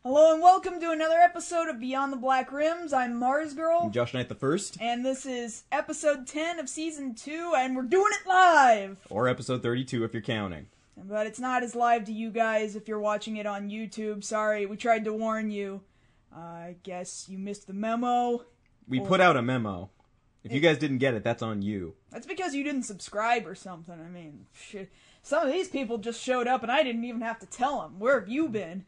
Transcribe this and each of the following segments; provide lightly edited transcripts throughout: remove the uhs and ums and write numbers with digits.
Hello and welcome to another episode of Beyond the Black Rims. I'm Mars Girl. I'm Josh Knight the First. And this is episode 10 of season 2, and we're doing it live! Or episode 32 if you're counting. But it's not as live to you guys if you're watching it on YouTube. Sorry, we tried to warn you. I guess you missed the memo. We put out a memo. If you guys didn't get it, that's on you. That's because you didn't subscribe or something. I mean, shit. Some of these people just showed up and I didn't even have to tell them. Where have you been?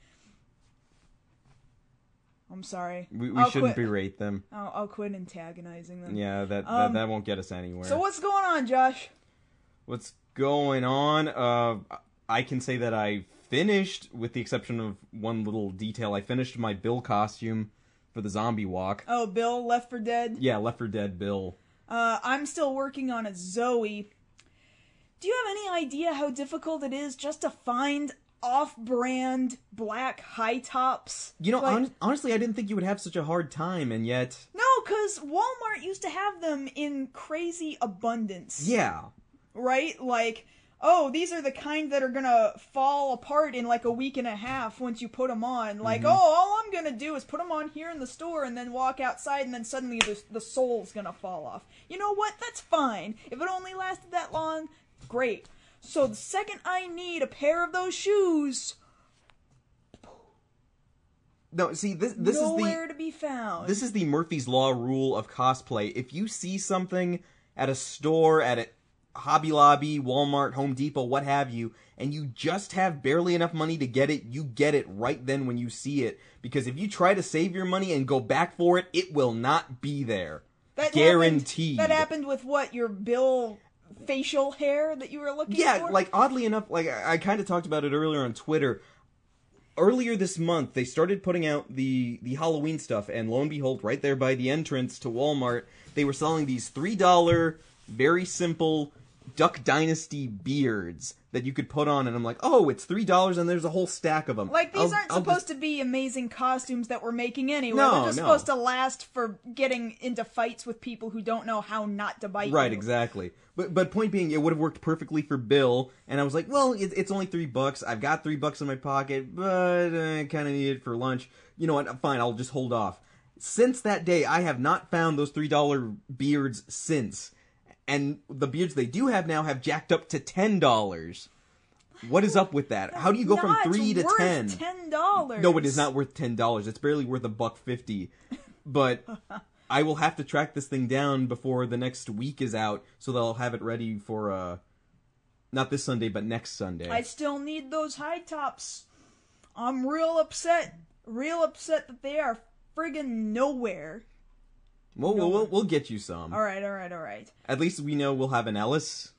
I'm sorry. We shouldn't berate them. I'll quit antagonizing them. Yeah, that won't get us anywhere. So what's going on, Josh? What's going on? I can say that I finished, with the exception of one little detail, I finished my Bill costume for the zombie walk. Oh, Bill, Left 4 Dead? Yeah, Left 4 Dead Bill. I'm still working on a Zoe. Do you have any idea how difficult it is just to find off-brand black high tops? You know, honestly, I didn't think you would have such a hard time, and yet... No, because Walmart used to have them in crazy abundance. Yeah. Right? Like, oh, these are the kind that are gonna fall apart in like a week and a half once you put them on. Like, oh, all I'm gonna do is put them on here in the store and then walk outside and then suddenly the sole's gonna fall off. You know what? That's fine. If it only lasted that long, great. So the second I need a pair of those shoes... No, see, this nowhere to be found. This is the Murphy's Law rule of cosplay. If you see something at a store, at a Hobby Lobby, Walmart, Home Depot, what have you, and you just have barely enough money to get it, you get it right then when you see it. Because if you try to save your money and go back for it, it will not be there. Guaranteed. That happened with what, your Bill facial hair that you were looking for? Yeah, like, oddly enough, like, I kind of talked about it earlier on Twitter. Earlier this month, they started putting out the Halloween stuff, and lo and behold, right there by the entrance to Walmart, they were selling these $3, very simple Duck Dynasty beards that you could put on, and I'm like, oh, it's $3 and there's a whole stack of them. Like, these aren't supposed to be amazing costumes that we're making anyway. They're just supposed to last for getting into fights with people who don't know how not to bite you. Right, exactly. But point being, it would have worked perfectly for Bill, and I was like, well, it's only $3. I've got $3 in my pocket, but I kind of need it for lunch. You know what? Fine, I'll just hold off. Since that day, I have not found those $3 beards since. And the beards they do have now have jacked up to $10. What is up with that? How do you go from 3 to 10? $10. No, it is not worth $10. It's barely worth $1.50. But I will have to track this thing down before the next week is out, so that I'll have it ready for not this Sunday, but next Sunday. I still need those high tops. I'm real upset that they are friggin' nowhere. Well, we'll get you some. All right. At least we know we'll have an Ellis.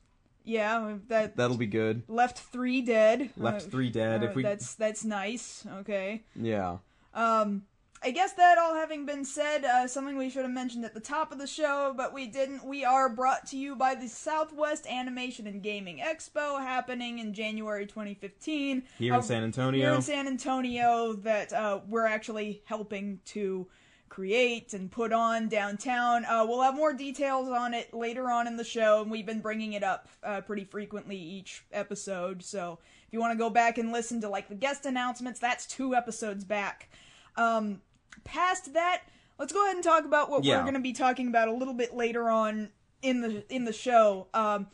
Yeah, that'll be good. Left 3 Dead. Left 3 Dead. If we that's nice. Okay. Yeah. I guess that all having been said, something we should have mentioned at the top of the show, but we didn't. We are brought to you by the Southwest Animation and Gaming Expo, happening in January 2015. Here in San Antonio. Here in San Antonio, that we're actually helping to create and put on downtown. We'll have more details on it later on in the show, and we've been bringing it up pretty frequently each episode, so if you want to go back and listen to like the guest announcements, that's 2 episodes back. Past that, let's go ahead and talk about what we're going to be talking about a little bit later on in the show.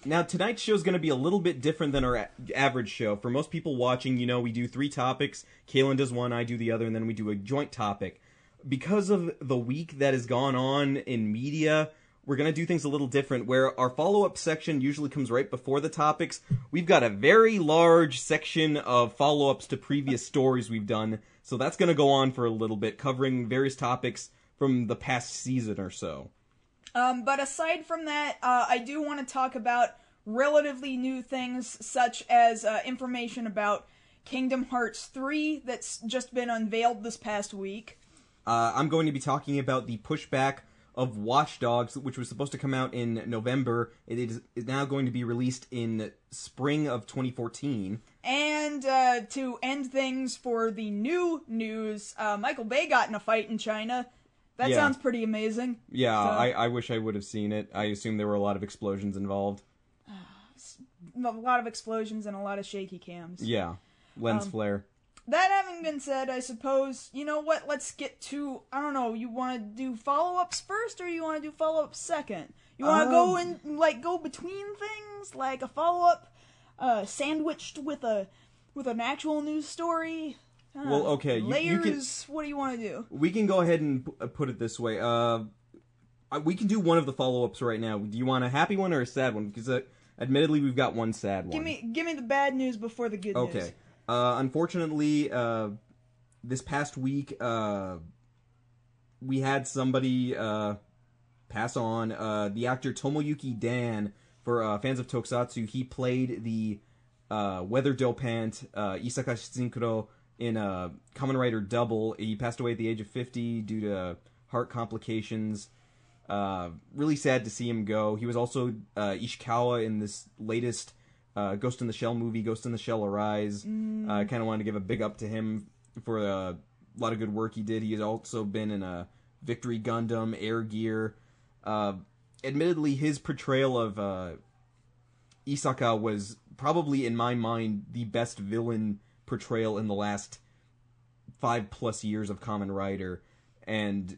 Now, tonight's show is going to be a little bit different than our average show. For most people watching, you know, we do 3 topics. Kaylin does one, I do the other, and then we do a joint topic. Because of the week that has gone on in media, we're going to do things a little different, where our follow-up section usually comes right before the topics. We've got a very large section of follow-ups to previous stories we've done, so that's going to go on for a little bit, covering various topics from the past season or so. But aside from that, I do want to talk about relatively new things, such as information about Kingdom Hearts 3 that's just been unveiled this past week. I'm going to be talking about the pushback of Watch Dogs, which was supposed to come out in November. It is now going to be released in spring of 2014. And to end things for the new news, Michael Bay got in a fight in China. That sounds pretty amazing. Yeah, I wish I would have seen it. I assume there were a lot of explosions involved. A lot of explosions and a lot of shaky cams. Yeah, lens flare. That having being said, I suppose, you know what, let's get to, I don't know, you want to do follow-ups first, or you want to do follow-ups second? You want to go in, like, go between things, like a follow-up, sandwiched with an actual news story? Well, okay, layers, what do you want to do? We can go ahead and put it this way. We can do one of the follow-ups right now. Do you want a happy one or a sad one? Because, admittedly, we've got one sad one. Give me the bad news before the good news. Okay. Unfortunately, this past week, we had somebody pass on. The actor Tomoyuki Dan, for fans of Tokusatsu, he played the Weather Dopant Isaka Shinkuro in Kamen Rider Double. He passed away at the age of 50 due to heart complications. Really sad to see him go. He was also Ishikawa in this latest Ghost in the Shell movie, Ghost in the Shell Arise. I kind of wanted to give a big up to him for a lot of good work he did. He has also been in Victory Gundam, Air Gear. Admittedly, his portrayal of Isaka was probably, in my mind, the best villain portrayal in the last 5+ years of Kamen Rider. And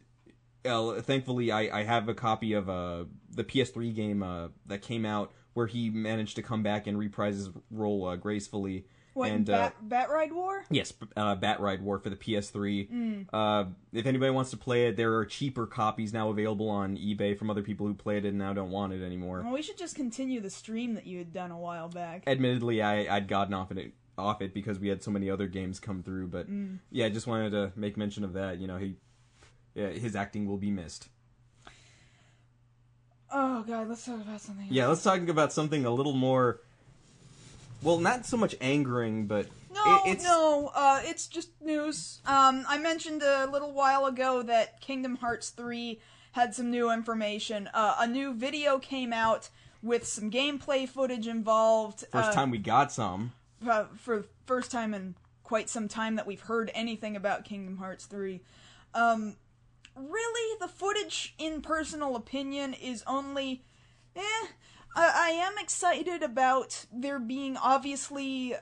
thankfully, I have a copy of the PS3 game that came out where he managed to come back and reprise his role gracefully. What, and Bat Ride War? Yes, Bat Ride War for the PS3. If anybody wants to play it, there are cheaper copies now available on eBay from other people who played it and now don't want it anymore. Well, we should just continue the stream that you had done a while back. Admittedly, I'd gotten off it because we had so many other games come through, but yeah, I just wanted to make mention of that. You know, his acting will be missed. Oh god, let's talk about something else. Yeah, let's talk about something a little more, well, not so much angering, but it's just news. I mentioned a little while ago that Kingdom Hearts 3 had some new information. A new video came out with some gameplay footage involved. First time we got some. For the first time in quite some time that we've heard anything about Kingdom Hearts 3. Really, the footage, in personal opinion, is only, I am excited about there being, obviously,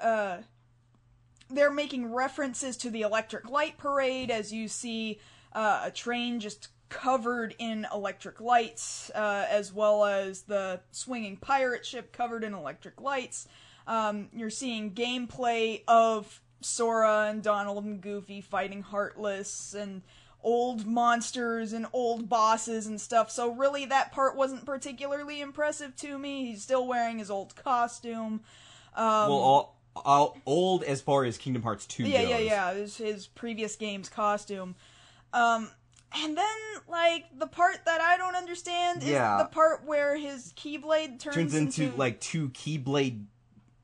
they're making references to the Electric Light Parade, as you see a train just covered in electric lights, as well as the swinging pirate ship covered in electric lights. You're seeing gameplay of Sora and Donald and Goofy fighting Heartless, and old monsters and old bosses and stuff, so really that part wasn't particularly impressive to me. He's still wearing his old costume. Well, all old as far as Kingdom Hearts 2 goes. Yeah, his previous game's costume. And then, like, the part that I don't understand is the part where his Keyblade turns into like, two Keyblade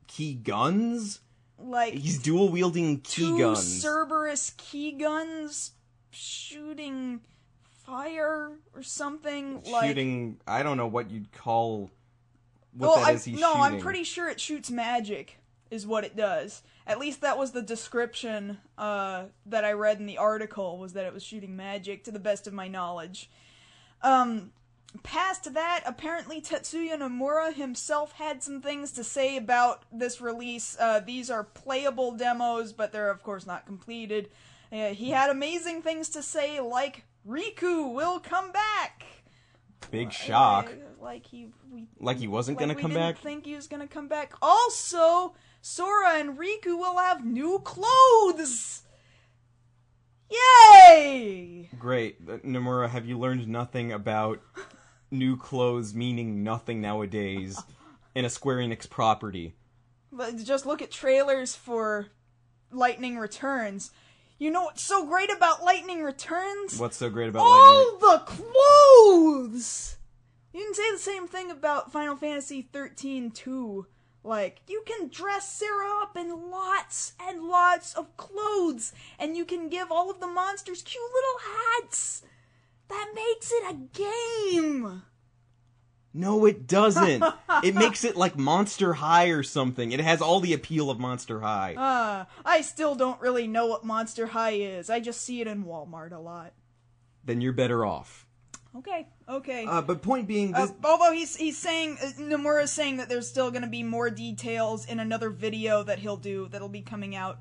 key guns? Like, he's dual-wielding key guns. Two Cerberus key guns shooting fire or something. Shooting, I don't know what you'd call what he's shooting. No, I'm pretty sure it shoots magic, is what it does. At least that was the description that I read in the article, was that it was shooting magic, to the best of my knowledge. Past that, apparently Tetsuya Nomura himself had some things to say about this release. These are playable demos, but they're of course not completed. He had amazing things to say, like, Riku will come back! Big shock. Like he wasn't gonna come back? We didn't think he was gonna come back. Also, Sora and Riku will have new clothes! Yay! Great. Nomura, have you learned nothing about new clothes meaning nothing nowadays in a Square Enix property? Just look at trailers for Lightning Returns. You know what's so great about Lightning Returns? What's so great about Lightning Returns? All the clothes! You can say the same thing about Final Fantasy XIII too. Like, you can dress Sarah up in lots and lots of clothes, and you can give all of the monsters cute little hats! That makes it a game! No, it doesn't. It makes it like Monster High or something. It has all the appeal of Monster High. I still don't really know what Monster High is. I just see it in Walmart a lot. Then you're better off. Okay. But point being, although he's saying, Nomura's saying that there's still going to be more details in another video that he'll do, that'll be coming out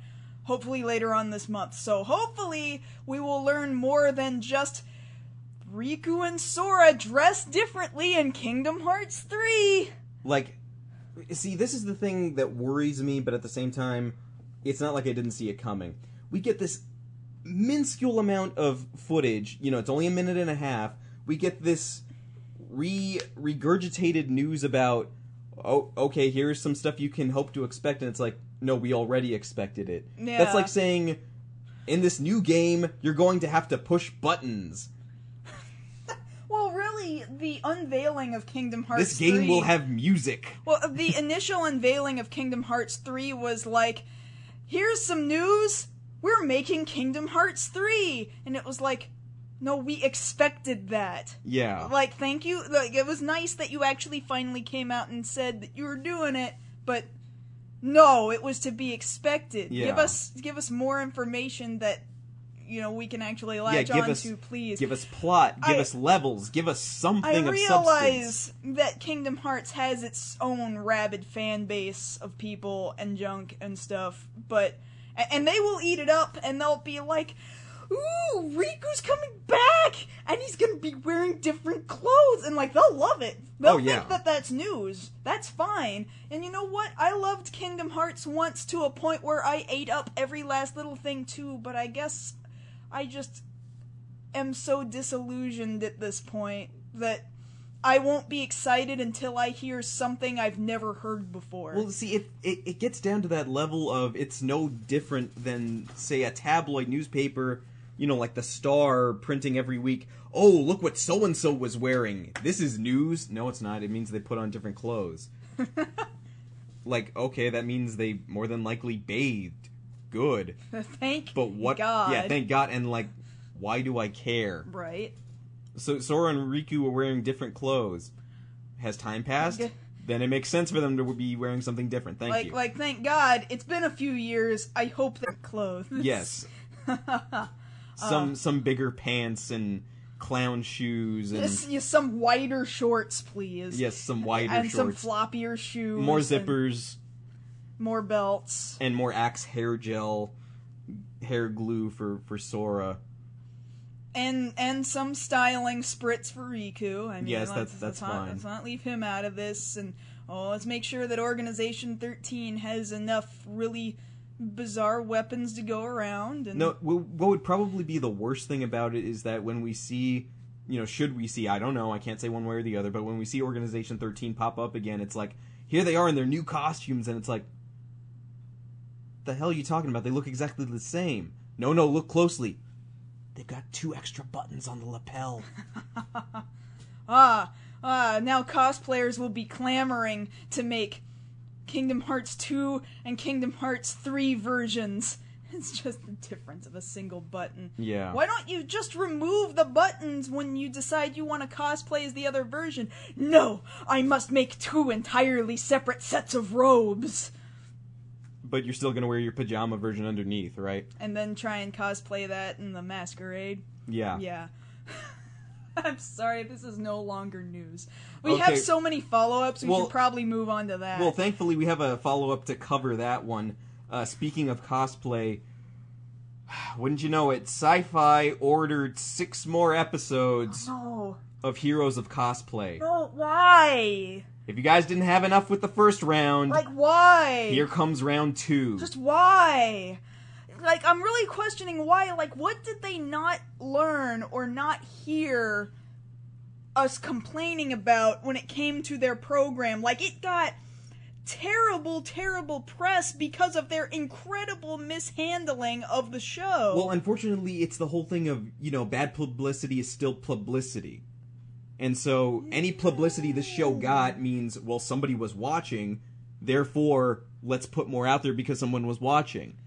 hopefully later on this month. So hopefully we will learn more than just Riku and Sora dressed differently in Kingdom Hearts 3. Like, see, this is the thing that worries me, but at the same time, it's not like I didn't see it coming. We get this minuscule amount of footage, it's only a minute and a half. We get this regurgitated news about, oh, okay, here's some stuff you can hope to expect, and it's like, no, we already expected it. Yeah. That's like saying, in this new game, you're going to have to push buttons. Well, really, the unveiling of Kingdom Hearts 3... This game will have music. Well, the initial unveiling of Kingdom Hearts 3 was like, here's some news, we're making Kingdom Hearts 3! And it was like, no, we expected that. Yeah. Like, thank you. Like, it was nice that you actually finally came out and said that you were doing it, but no, it was to be expected. Yeah. Give us more information that, we can actually latch on to, please. Give us plot, give us levels, give us something of substance. I realize that Kingdom Hearts has its own rabid fan base of people and junk and stuff, and they will eat it up, and they'll be like, ooh, Riku's coming back, and he's gonna be wearing different clothes, and they'll love it. They'll think that that's news. That's fine. And you know what? I loved Kingdom Hearts once to a point where I ate up every last little thing too, but I guess I just am so disillusioned at this point that I won't be excited until I hear something I've never heard before. Well, see, it gets down to that level of it's no different than, say, a tabloid newspaper, like the Star printing every week, oh, look what so-and-so was wearing. This is news. No, it's not. It means they put on different clothes. Okay, that means they more than likely bathed. Good. Thank God. Yeah, thank God. And, why do I care? Right. So Sora and Riku are wearing different clothes. Has time passed? Then it makes sense for them to be wearing something different. Thank you. Thank God. It's been a few years. I hope they're clothes. Yes. Some bigger pants and clown shoes and some wider shorts, please. Yes, some wider and shorts. Some floppier shoes. More zippers. More belts. And more Axe hair gel, hair glue for Sora. And some styling spritz for Riku. I mean, yes, that's fine. Let's not leave him out of this. And let's make sure that Organization 13 has enough really bizarre weapons to go around. And no, what would probably be the worst thing about it is that when we see, should we see, I don't know, I can't say one way or the other, but when we see Organization 13 pop up again, it's like, here they are in their new costumes, and it's like, the hell are you talking about? They look exactly the same. No, look closely. They've got 2 extra buttons on the lapel. Now cosplayers will be clamoring to make Kingdom Hearts 2 and Kingdom Hearts 3 versions. It's just the difference of a single button. Yeah. Why don't you just remove the buttons when you decide you want to cosplay as the other version? No, I must make 2 entirely separate sets of robes. But you're still going to wear your pajama version underneath, right? And then try and cosplay that in the masquerade? Yeah. Yeah. I'm sorry, this is no longer news. We have so many follow-ups, we should probably move on to that. Well, thankfully we have a follow-up to cover that one. Speaking of cosplay, wouldn't you know it, Sci-Fi ordered 6 more episodes of Heroes of Cosplay. No, why? If you guys didn't have enough with the first round... why? Here comes round 2. Just why? I'm really questioning why. What did they not learn or not hear us complaining about when it came to their program? It got terrible, terrible press because of their incredible mishandling of the show. Well, unfortunately, it's the whole thing of, bad publicity is still publicity. And so, any publicity the show got means, well, somebody was watching, therefore, let's put more out there because someone was watching.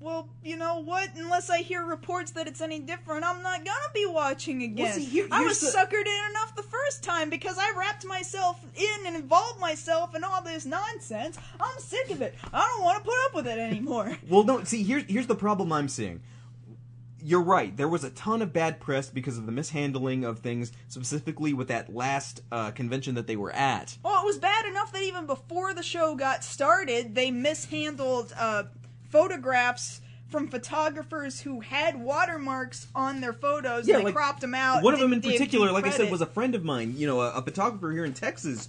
Well, you know what? Unless I hear reports that it's any different, I'm not gonna be watching again. Well, see, I was suckered in enough the first time because I wrapped myself in and involved myself in all this nonsense. I'm sick of it. I don't want to put up with it anymore. Well, no, see, here's the problem I'm seeing. You're right. There was a ton of bad press because of the mishandling of things, specifically with that last convention that they were at. Well, it was bad enough that even before the show got started, they mishandled photographs from photographers who had watermarks on their photos. Yeah, and they like, cropped them out. One of them in didn't give particular, like I credit. said, was a friend of mine, a photographer here in Texas.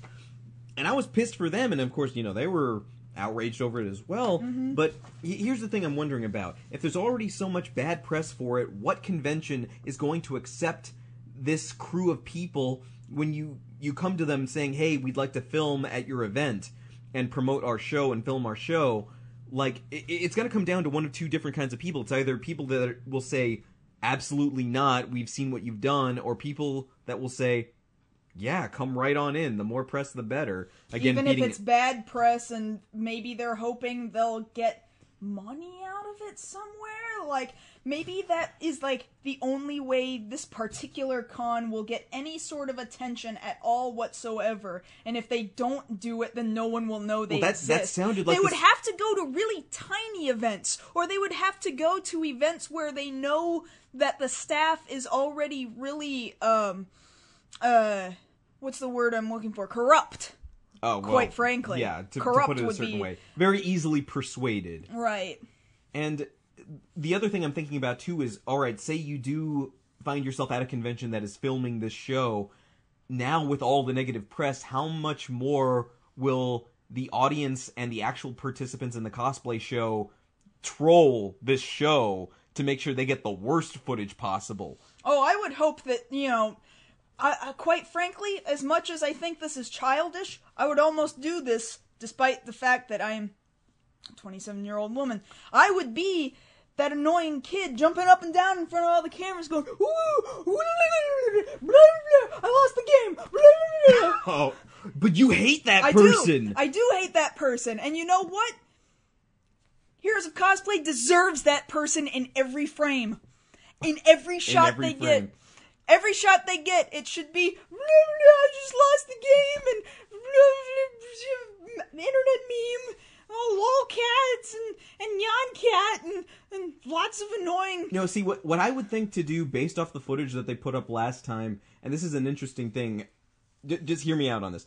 And I was pissed for them, and of course, they were outraged over it as well. Mm-hmm. But here's the thing I'm wondering about. If there's already so much bad press for it, what convention is going to accept this crew of people when you come to them saying, hey, we'd like to film at your event and promote our show and film our show? Like, it's going to come down to one of two different kinds of people. It's either people that will say, absolutely not, we've seen what you've done, or people that will say, yeah, come right on in. The more press, the better. Again, even if it's bad press and maybe they're hoping they'll get money out of it somewhere. Like, maybe that is, like, the only way this particular con will get any sort of attention at all whatsoever. And if they don't do it, then no one will know they exist. That sounded like they would have to go to really tiny events, or they would have to go to events where they know that the staff is already really, what's the word I'm looking for? Corrupt. Oh, well, quite frankly. Yeah, to corrupt put it a would certain be way. Very easily persuaded. right. And the other thing I'm thinking about, too, is, alright, say you do find yourself at a convention that is filming this show. Now, with all the negative press, how much more will the audience and the actual participants in the cosplay show troll this show to make sure they get the worst footage possible? Oh, I would hope that, I quite frankly, as much as I think this is childish, I would almost do this, despite the fact that I'm a 27-year-old woman. I would be that annoying kid jumping up and down in front of all the cameras going, ooh, blah, blah, blah, I lost the game, blah, blah, blah. Oh, but you hate that person. I do hate that person, and you know what? Heroes of Cosplay deserves that person in every frame. In every shot they get. Every shot they get, it should be, I just lost the game, and internet meme, lolcats, and yon cat, and lots of annoying... See, what I would think to do, based off the footage that they put up last time, and this is an interesting thing, just hear me out on this.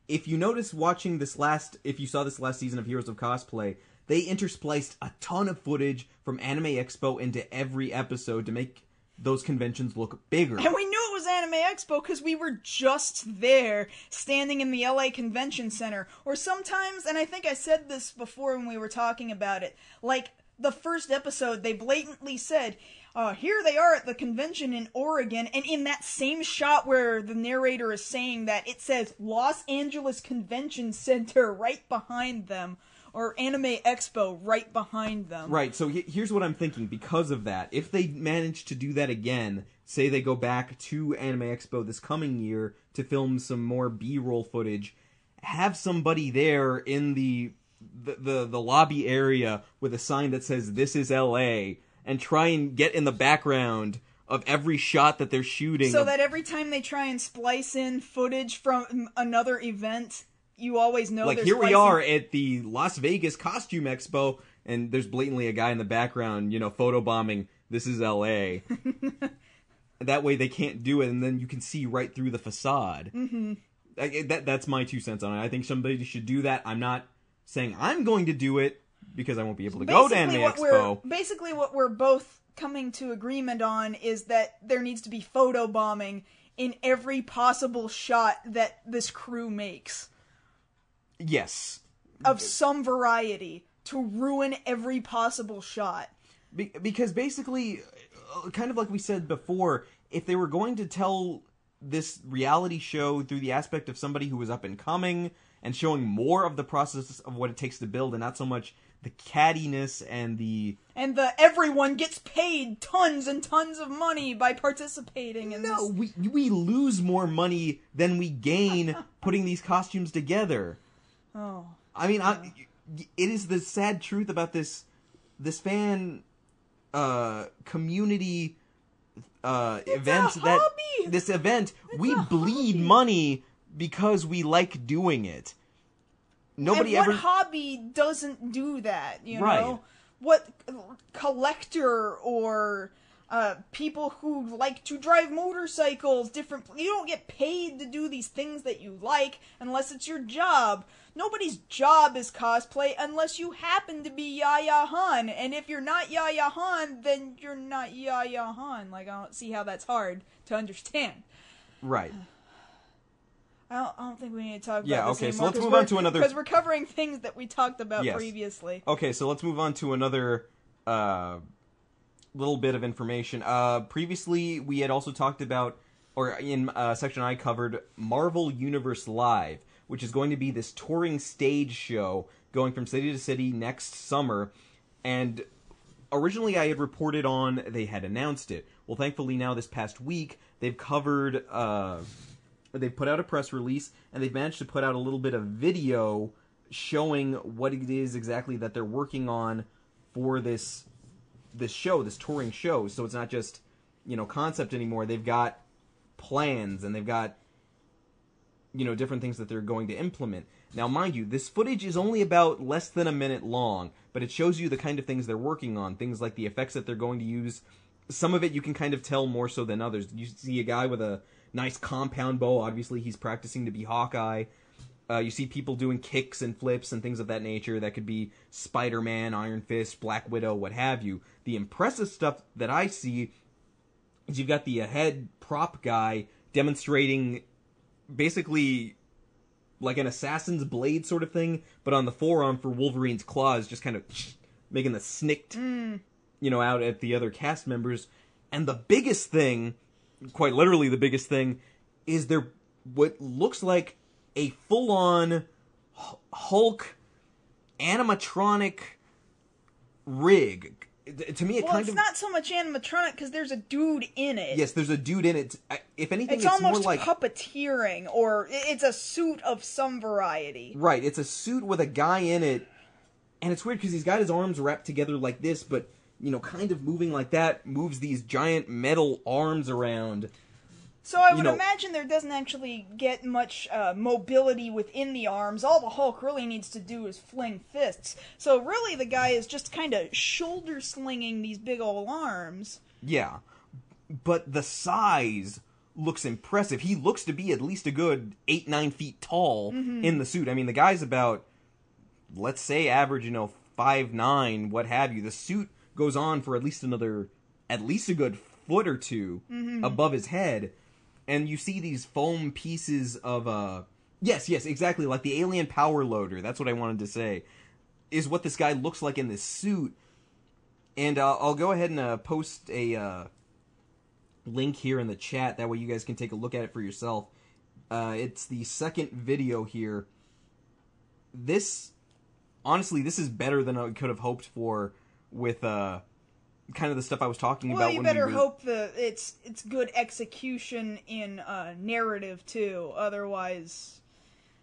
If you notice watching if you saw this last season of Heroes of Cosplay, they interspliced a ton of footage from Anime Expo into every episode to make those conventions look bigger. And we knew it was Anime Expo because we were just there, standing in the LA Convention Center. Or sometimes, and I think I said this before when we were talking about it, like the first episode, they blatantly said, here they are at the convention in Oregon, and in that same shot where the narrator is saying that, it says Los Angeles Convention Center right behind them. Or Anime Expo right behind them. Right, so here's what I'm thinking. Because of that, if they manage to do that again, say they go back to Anime Expo this coming year to film some more B-roll footage, have somebody there in the lobby area with a sign that says, "This is LA," and try and get in the background of every shot that they're shooting. So that every time they try and splice in footage from another event... You always know. Like, here we are at the Las Vegas Costume Expo, and there's blatantly a guy in the background, photobombing, "This is L.A." That way they can't do it, and then you can see right through the facade. Mm-hmm. That's my 2 cents on it. I think somebody should do that. I'm not saying I'm going to do it, because I won't be able to go to Anime Expo. Basically what we're both coming to agreement on is that there needs to be photobombing in every possible shot that this crew makes. Yes. Of some variety, to ruin every possible shot. Because basically, kind of like we said before, if they were going to tell this reality show through the aspect of somebody who was up and coming, and showing more of the process of what it takes to build, and not so much the cattiness and the everyone gets paid tons and tons of money by participating in this. We lose more money than we gain putting these costumes together. Oh. I mean, it is the sad truth about this fan community event this event. We bleed money because we like doing it. What hobby doesn't do that, you right. know? What collector or people who like to drive motorcycles, you don't get paid to do these things that you like unless it's your job. nobody's job is cosplay unless you happen to be Yaya Han. And if you're not Yaya Han, then you're not Yaya Han. Like, I don't see how that's hard to understand. Right. I don't think we need to talk about Yeah, this okay, so anymore, let's move on to another... Because we're covering things that we talked about Yes. previously. Okay, so let's move on to another little bit of information. Previously, we had also talked about, or in section I covered, Marvel Universe Live, which is going to be this touring stage show going from city to city next summer. And originally I had reported on, they had announced it. Well, thankfully now this past week, they've covered... they've put out a press release, and they've managed to put out a little bit of video showing what it is exactly that they're working on for this show, this touring show. So it's not just, concept anymore. They've got plans, and they've got, different things that they're going to implement. Now, mind you, this footage is only about less than a minute long, but it shows you the kind of things they're working on, things like the effects that they're going to use. Some of it you can kind of tell more so than others. You see a guy with a nice compound bow. Obviously, he's practicing to be Hawkeye. You see people doing kicks and flips and things of that nature. That could be Spider-Man, Iron Fist, Black Widow, what have you. The impressive stuff that I see is you've got the head prop guy demonstrating basically like an assassin's blade sort of thing, but on the forearm for Wolverine's claws, just kind of making the snicked, out at the other cast members. And the biggest thing, quite literally the biggest thing, is there what looks like a full-on Hulk animatronic rig. To me, it's not so much animatronic because there's a dude in it. Yes, there's a dude in it. If anything, it's almost more like puppeteering, or it's a suit of some variety. Right, it's a suit with a guy in it, and it's weird because he's got his arms wrapped together like this, but kind of moving like that, moves these giant metal arms around. So I would imagine there doesn't actually get much mobility within the arms. All the Hulk really needs to do is fling fists. So really the guy is just kind of shoulder slinging these big old arms. Yeah, but the size looks impressive. He looks to be at least a good 8-9 feet tall in the suit. I mean, the guy's about, let's say, average, 5'9", what have you. The suit goes on for at least a good foot or two above his head. And you see these foam pieces of, yes, exactly, like the alien power loader, that's what I wanted to say, is what this guy looks like in this suit. And I'll go ahead and post a link here in the chat, that way you guys can take a look at it for yourself. It's the second video here. Honestly, this is better than I could have hoped for with, kind of the stuff I was talking about. Well, you better hope that it's good execution in narrative too. Otherwise,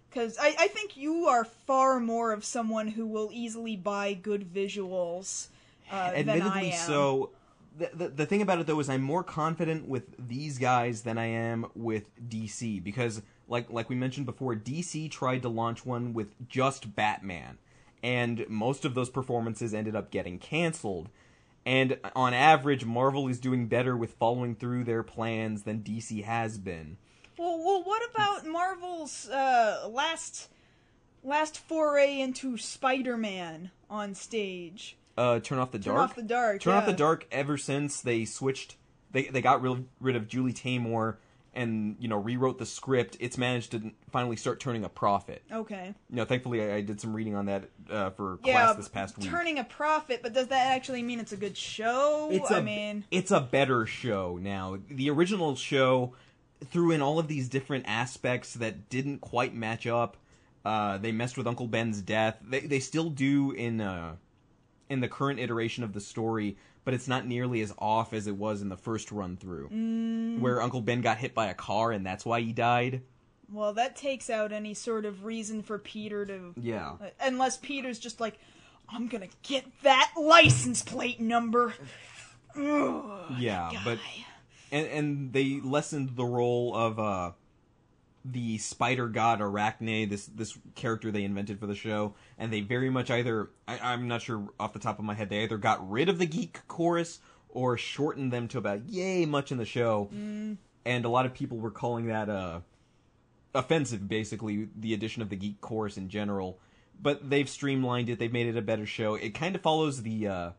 because I think you are far more of someone who will easily buy good visuals than I am. Admittedly so. The thing about it though is I'm more confident with these guys than I am with DC, because like we mentioned before, DC tried to launch one with just Batman, and most of those performances ended up getting canceled. And on average, Marvel is doing better with following through their plans than DC has been. Well, what about Marvel's last foray into Spider-Man on stage? Turn Off the Dark? Turn Off the Dark, Turn Off the Dark, ever since they switched, they got rid of Julie Taymor and, rewrote the script, it's managed to finally start turning a profit. Okay. Thankfully I did some reading on that for class this past week. Turning a profit, but does that actually mean it's a good show? It's a better show now. The original show threw in all of these different aspects that didn't quite match up. They messed with Uncle Ben's death. They still do in the current iteration of the story, but it's not nearly as off as it was in the first run-through, where Uncle Ben got hit by a car and that's why he died. Well, that takes out any sort of reason for Peter to... Yeah. Unless Peter's just like, I'm gonna get that license plate number. Ugh, yeah, but... And they lessened the role of the spider god Arachne, this character they invented for the show, and they very much either, I'm not sure off the top of my head, they either got rid of the geek chorus or shortened them to about yay much in the show. And a lot of people were calling that offensive, basically, the addition of the Geek Chorus in general. But they've streamlined it. They've made it a better show. It kind of follows the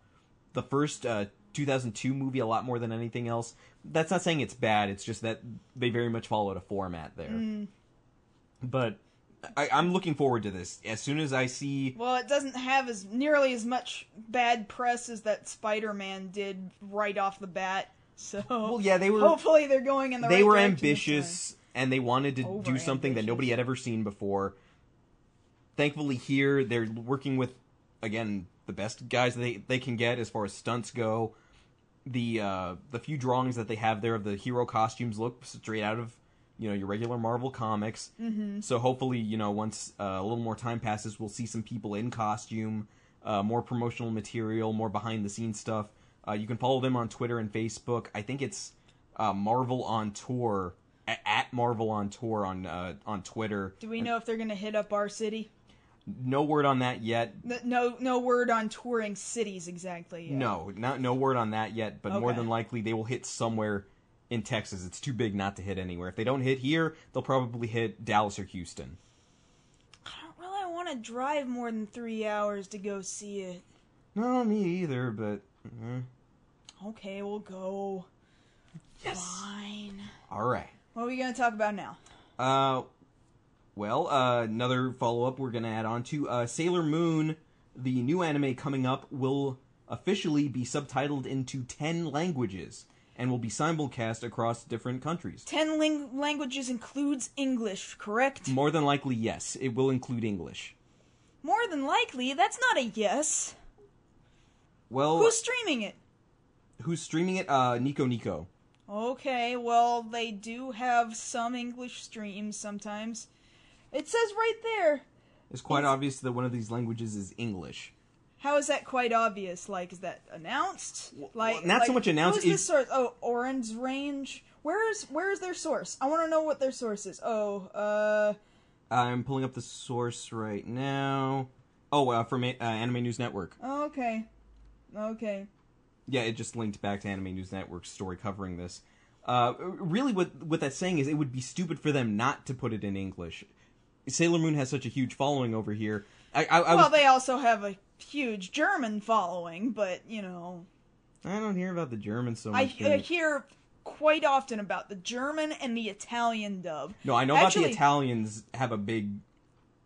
first 2002 movie a lot more than anything else. That's not saying it's bad. It's just that they very much followed a format there. But I'm looking forward to this. As soon as I see... Well, it doesn't have nearly as much bad press as that Spider-Man did right off the bat. So, well, yeah, they were... Hopefully they're going in the right direction. They were direction ambitious, and they wanted to do something that nobody had ever seen before. Thankfully here, they're working with, again, the best guys they can get as far as stunts go. The few drawings that they have there of the hero costumes look straight out of, your regular Marvel comics. Mm-hmm. So hopefully, once a little more time passes, we'll see some people in costume, more promotional material, more behind-the-scenes stuff. You can follow them on Twitter and Facebook. I think it's Marvel on Tour, at Marvel on Tour on Twitter. Do we know if they're going to hit up our city? No word on that yet. No word on touring cities exactly yet. No word on that yet, but Okay. more than likely they will hit somewhere in Texas. It's too big not to hit anywhere. If they don't hit here, they'll probably hit Dallas or Houston. I don't really want to drive more than 3 hours to go see it. No, me either, but... Okay, we'll go. Yes. Fine. Alright. What are we going to talk about now? Another follow-up we're going to add on to Sailor Moon, the new anime coming up, will officially be subtitled into 10 languages and will be simulcast across different countries. 10 languages includes English, correct? More than likely, yes. It will include English. More than likely? That's not a yes. Well, Who's streaming it? Who's streaming it? Nico Nico. Okay, well, they do have some English streams sometimes. It says right there. It's quite obvious that one of these languages is English. How is that quite obvious? Like, is that announced? Not so much announced. Who's the source? Oh, Orange Range. Where is their source? I want to know what their source is. I'm pulling up the source right now. Oh, from Anime News Network. Oh, okay. Yeah, it just linked back to Anime News Network's story covering this. Really, what that's saying is it would be stupid for them not to put it in English. Sailor Moon has such a huge following over here. They also have a huge German following, but, I don't hear about the German so much. I hear quite often about the German and the Italian dub. No, I know about the Italians have a big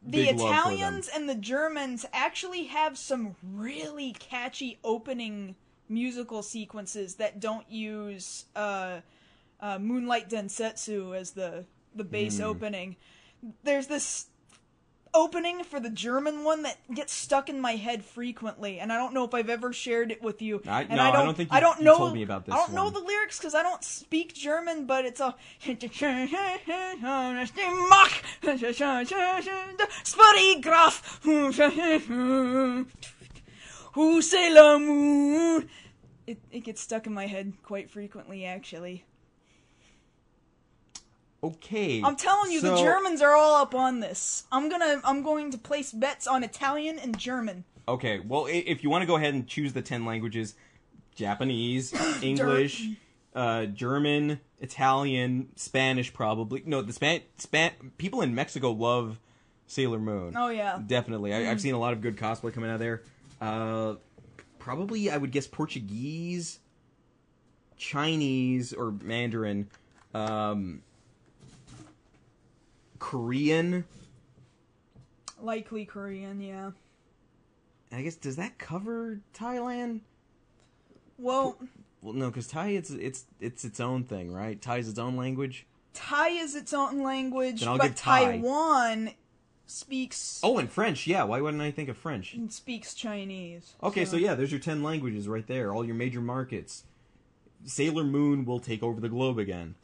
The love for them. Italians and the Germans actually have some really catchy opening musical sequences that don't use Moonlight Densetsu as the base opening. There's this opening for the German one that gets stuck in my head frequently, and I don't know if I've ever shared it with you. I don't think you told me about this I don't know one. the lyrics because I don't speak German, but it's a Who Sailor Moon. It gets stuck in my head quite frequently, actually. Okay. I'm telling you, the Germans are all up on this. I'm going to place bets on Italian and German. Okay, well, if you want to go ahead and choose the 10 languages, Japanese, English, German, Italian, Spanish probably. No, people in Mexico love Sailor Moon. Oh, yeah. Definitely. I've seen a lot of good cosplay coming out of there. Probably, I would guess Portuguese, Chinese, or Mandarin, Korean. Likely Korean, yeah. I guess, does that cover Thailand? Well, no, because Thai, it's its own thing, right? Thai is its own language. Thai is its own language, Then I'll but give Thai. Taiwan speaks... Oh, and French, yeah. Why wouldn't I think of French? Speaks Chinese. Okay, so yeah, there's your 10 languages right there, all your major markets. Sailor Moon will take over the globe again.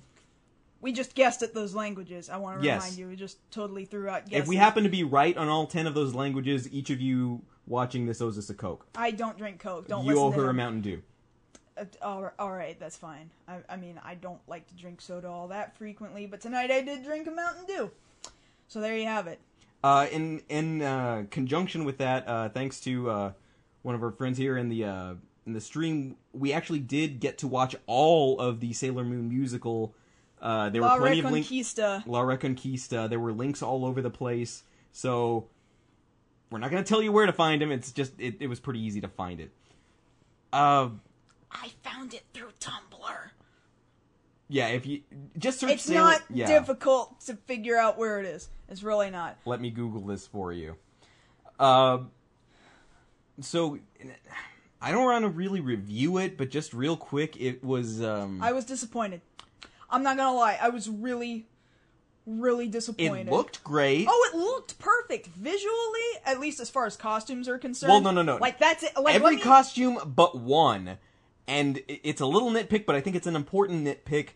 We just guessed at those languages. I want to Yes. remind you. We just totally threw out guesses. If we happen to be right on all 10 of those languages, each of you watching this owes us a Coke. I don't drink Coke. Don't You listen owe to her a him. Mountain Dew. All right, that's fine. I mean, I don't like to drink soda all that frequently, but tonight I did drink a Mountain Dew. So there you have it. In conjunction with that, thanks to one of our friends here in the stream, we actually did get to watch all of the Sailor Moon musical There La were plenty of links. Reconquista. La Reconquista. There were links all over the place. So we're not going to tell you where to find them. It's just it was pretty easy to find it. I found it through Tumblr. Yeah, if you just search It's not difficult to figure out where it is. It's really not. Let me Google this for you. So I don't want to really review it, but just real quick, it was I was disappointed. I'm not gonna lie. I was really, really disappointed. It looked great. Oh, it looked perfect visually, at least as far as costumes are concerned. Well, no. Like that's it. Like every costume but one, and it's a little nitpick, but I think it's an important nitpick.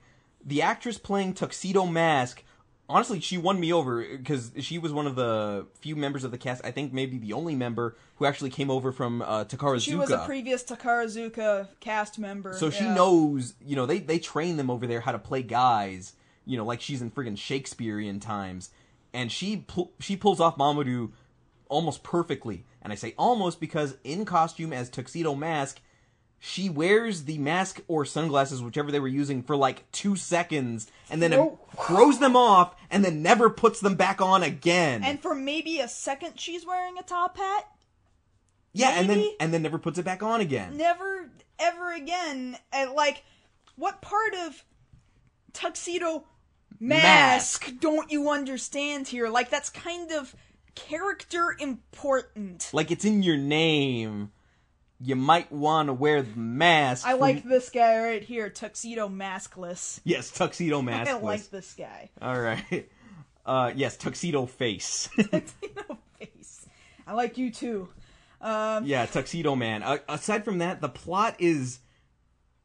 The actress playing Tuxedo Mask, honestly, she won me over because she was one of the few members of the cast. I think maybe the only member who actually came over from Takarazuka. She was a previous Takarazuka cast member, so she knows. You know, they train them over there how to play guys. You know, like she's in friggin' Shakespearean times, and she pulls off Mamoru almost perfectly. And I say almost because in costume as Tuxedo Mask, she wears the mask or sunglasses, whichever they were using, for like 2 seconds, and then throws them off, and then never puts them back on again. And for maybe a second, she's wearing a top hat. Yeah, maybe? and then never puts it back on again. Never, ever again. And like, what part of Tuxedo Mask don't you understand here? Like, that's kind of character important. Like, it's in your name. You might want to wear the mask. I like this guy right here, Tuxedo Maskless. Yes, Tuxedo Maskless. I like this guy. All right. Yes, Tuxedo Face. Tuxedo Face. I like you too. Yeah, Tuxedo Man. Aside from that, the plot is...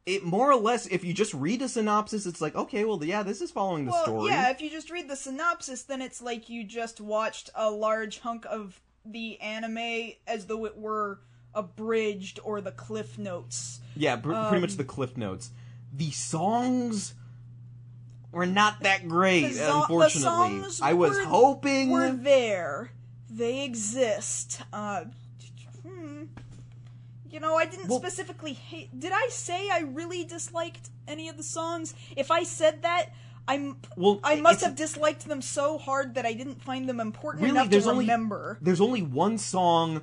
It more or less, if you just read a synopsis, it's like, okay, well, yeah, this is following the story. Yeah, if you just read the synopsis, then it's like you just watched a large hunk of the anime as though it were abridged or the cliff notes. Yeah, pretty much the cliff notes. The songs were not that great, unfortunately. The songs I was hoping... were there. They exist. You know, I didn't specifically hate... Did I say I really disliked any of the songs? If I said that, I must have disliked them so hard that I didn't find them important enough to remember. There's only one song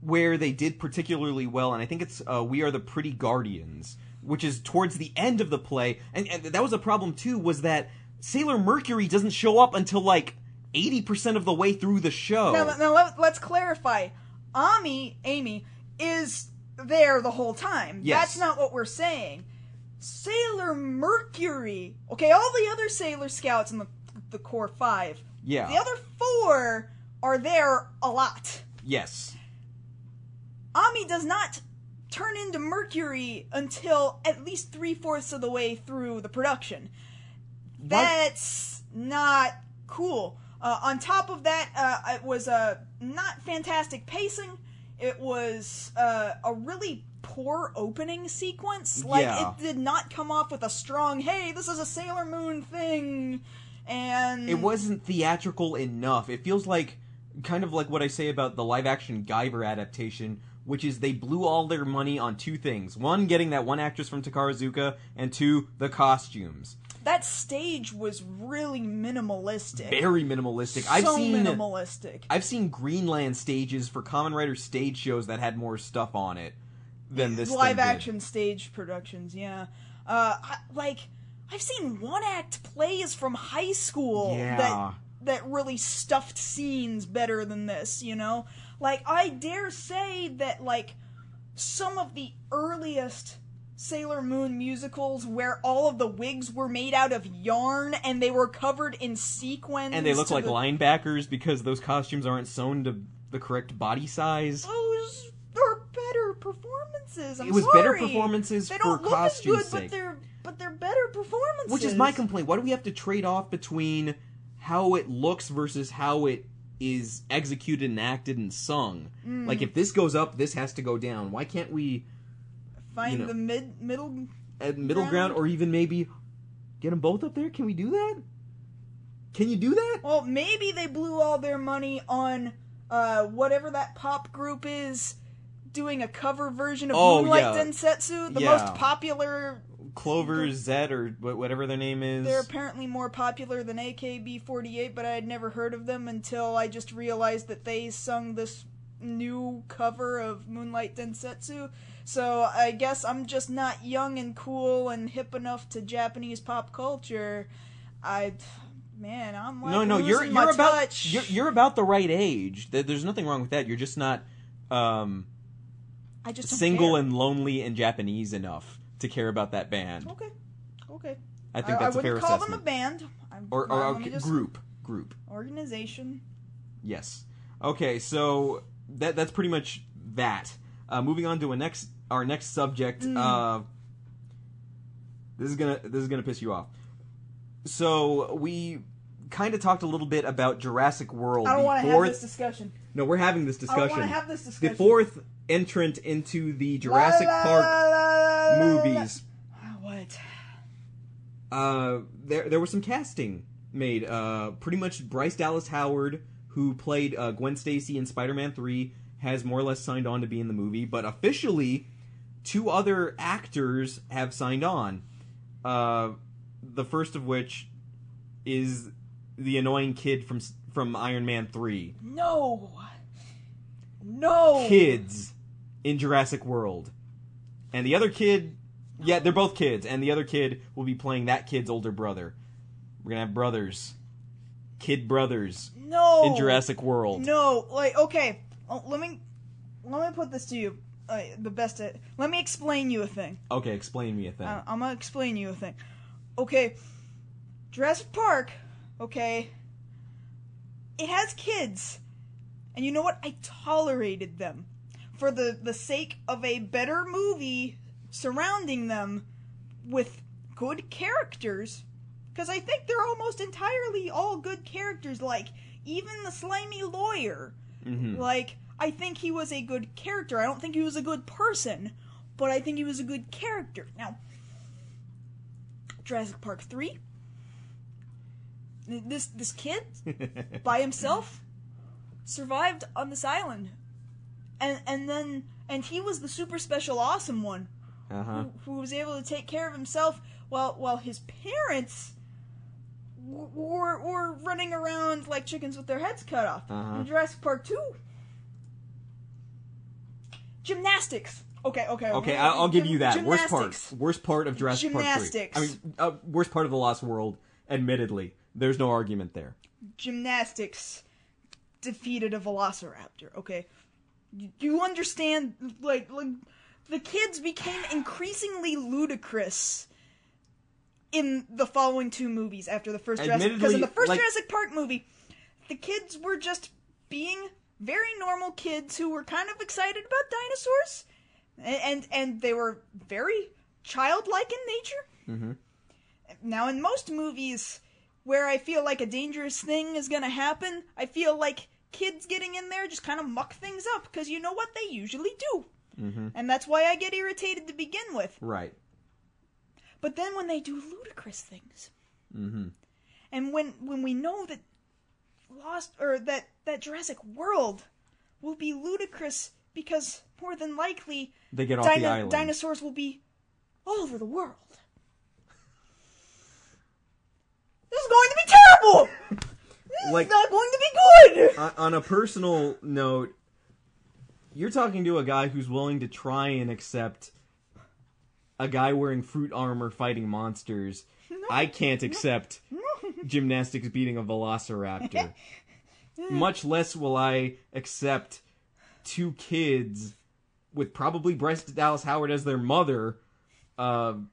where they did particularly well, and I think it's We Are the Pretty Guardians, which is towards the end of the play. And that was a problem, too, was that Sailor Mercury doesn't show up until, like, 80% of the way through the show. Now let's clarify. Amy is there the whole time. Yes. That's not what we're saying. Sailor Mercury. Okay, all the other Sailor Scouts in the core 5. Yeah. The other 4 are there a lot. Yes. Ami does not turn into Mercury until at least 3/4 of the way through the production. That's not cool. On top of that, it was not fantastic pacing. It was a really poor opening sequence. Like, it did not come off with a strong, hey, this is a Sailor Moon thing, and... It wasn't theatrical enough. It feels like, kind of like what I say about the live-action Guyver adaptation, which is they blew all their money on 2 things. 1, getting that one actress from Takarazuka, and 2, the costumes. That stage was really minimalistic. Very minimalistic. Minimalistic. I've seen Greenland stages for Kamen Rider stage shows that had more stuff on it than this live-action stage productions, yeah. I've seen one-act plays from high school that really stuffed scenes better than this, you know? Like, I dare say that, like, some of the earliest Sailor Moon musicals where all of the wigs were made out of yarn and they were covered in sequins. And they look like linebackers because those costumes aren't sewn to the correct body size. Those are better performances. It was better performances they for don't look costume's as good, sake. but they're better performances. Which is my complaint. Why do we have to trade off between how it looks versus how it is executed and acted and sung? Like, if this goes up, this has to go down. Why can't we find the middle ground, or even maybe get them both up there? Can we do that? Can you do that? Well, maybe they blew all their money on whatever that pop group is doing a cover version of Moonlight Densetsu, the most popular Clover Z or whatever their name is. They're apparently more popular than AKB48, but I had never heard of them until I just realized that they sung this new cover of Moonlight Densetsu. So I guess I'm just not young and cool and hip enough to Japanese pop culture. I'm like no, losing my touch. You're about the right age. There's nothing wrong with that. You're just not I just don't single care. and lonely and Japanese enough to care about that band. Okay. I think that's a fair wouldn't call assessment. them a band. Or let me okay, just- group. Organization. Yes. Okay, so that's pretty much that. Moving on to our next subject. This is gonna piss you off. So we kind of talked a little bit about Jurassic World. I don't want to have this discussion. No, we're having this discussion. I don't want to have this discussion. The fourth entrant into the Jurassic Park movies. What? There was some casting made. Pretty much Bryce Dallas Howard, who played Gwen Stacy in Spider-Man 3, has more or less signed on to be in the movie. But officially, 2 other actors have signed on. The first of which is the annoying kid from Iron Man 3. No. Kids in Jurassic World. And the other kid... Yeah, they're both kids. And the other kid will be playing that kid's older brother. We're gonna have brothers. Kid brothers. No. In Jurassic World. No. Like, okay. Let me put this to you. Let me explain you a thing. Okay, explain me a thing. I'm gonna explain you a thing. Okay. Jurassic Park, okay, it has kids. And you know what? I tolerated them. For the sake of a better movie surrounding them with good characters. Because I think they're almost entirely all good characters. Like, even the slimy lawyer. Mm-hmm. Like, I think he was a good character. I don't think he was a good person. But I think he was a good character. Now, Jurassic Park 3. This kid, by himself, survived on this island. And he was the super special awesome one. Who was able to take care of himself while his parents were running around like chickens with their heads cut off. In Jurassic Park 2. Gymnastics. Okay, I'll give you that. Gymnastics. Worst part of Jurassic Park 3. Gymnastics. I mean, worst part of The Lost World, admittedly. There's no argument there. Gymnastics defeated a velociraptor, okay? You understand, like the kids became increasingly ludicrous in the following 2 movies after the first Jurassic... Because in the first Jurassic Park movie, the kids were just being very normal kids who were kind of excited about dinosaurs. And they were very childlike in nature. Mm-hmm. Now, in most movies where I feel like a dangerous thing is going to happen, I feel like kids getting in there just kind of muck things up, because you know what? They usually do. Mm-hmm. And that's why I get irritated to begin with. Right. But then when they do ludicrous things, mm-hmm. and when we know that that Jurassic World will be ludicrous because more than likely they get off the island. Dinosaurs will be all over the world. This is going to be terrible! This is not going to be good! On a personal note, you're talking to a guy who's willing to try and accept a guy wearing fruit armor fighting monsters. No, I can't accept gymnastics beating a velociraptor. Much less will I accept 2 kids with probably Bryce Dallas Howard as their mother have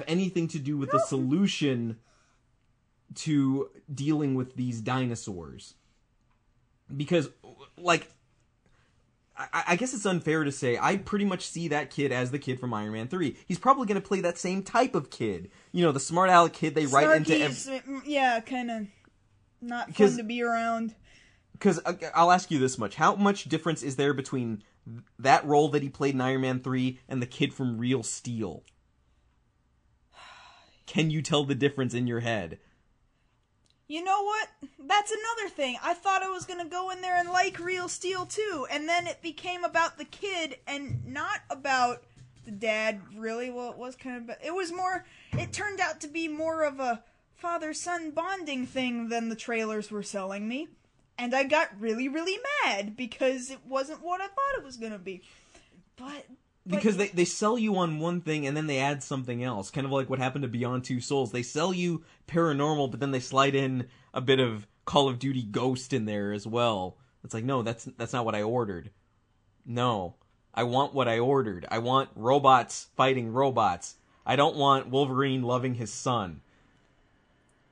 anything to do with the solution to dealing with these dinosaurs. Because, like, I guess it's unfair to say, I pretty much see that kid as the kid from Iron Man 3. He's probably going to play that same type of kid. You know, the smart aleck kid they write into... yeah, kind of not fun to be around. Because I'll ask you this much. How much difference is there between that role that he played in Iron Man 3 and the kid from Real Steel? Can you tell the difference in your head? You know what? That's another thing. I thought I was going to go in there and like Real Steel too, and then it became about the kid and not about the dad really was kind of... It turned out to be more of a father-son bonding thing than the trailers were selling me. And I got really, really mad because it wasn't what I thought it was going to be. Because they sell you on one thing and then they add something else. Kind of like what happened to Beyond Two Souls. They sell you paranormal, but then they slide in a bit of Call of Duty Ghost in there as well. It's like, no, that's not what I ordered. No. I want what I ordered. I want robots fighting robots. I don't want Wolverine loving his son.